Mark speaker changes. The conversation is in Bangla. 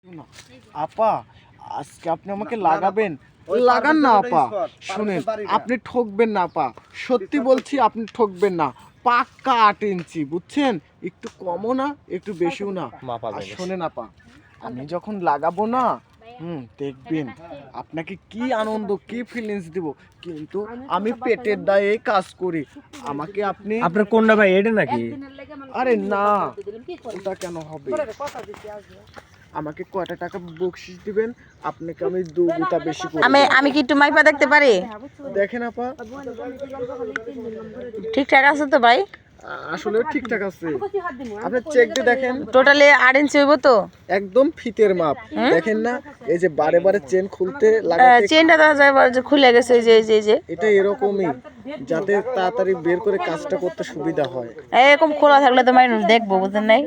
Speaker 1: না আপা, আজকে আপনি আমাকে লাগাবেন, লাগান না আপা। শুনেন, আপনি ঠকবেন না আপা, সত্যি বলছি আপনি ঠকবেন না। পাক্কা 8 ইঞ্চি, বুঝছেন? একটু কমও না একটু বেশিও না। আর শোনেন আপা, আমি যখন লাগাবো না, দেখবেন আপনাকে কি আনন্দ, কি ফিলিংস দিব। কিন্তু আমি পেটের দায়ে কাজ করি, আমাকে আপনি।
Speaker 2: আপনার কোনটা ভাই, এটা নাকি?
Speaker 1: আরে না, ওটা কেন হবে? আমাকে কয়টা টাকা বকশিশ দিবেন, আপনাকে আমি দুগুতা বেশি করে
Speaker 3: আমি কি একটু মাইপা দেখতে পারি?
Speaker 1: দেখেন আপা,
Speaker 3: ঠিকঠাক আছে তো ভাই?
Speaker 1: আসলে ঠিকঠাক আছে। আপনি চেক দিয়ে দেখেন,
Speaker 3: টোটালি 8 ইঞ্চি হইব তো?
Speaker 1: একদম ফিতের মাপ। দেখেন না, এই যে বারে বারে চেন খুলতে লাগাতে,
Speaker 3: চেনটা তো যে খুলে গেছে, এই যে এই যে এই যে
Speaker 1: এটা এরকমই, যাতে তাড়াতাড়ি বের করে কাজটা করতে সুবিধা হয়।
Speaker 3: এরকম খোলা থাকলে তো মানুষ দেখবো, বুঝলেন নাই?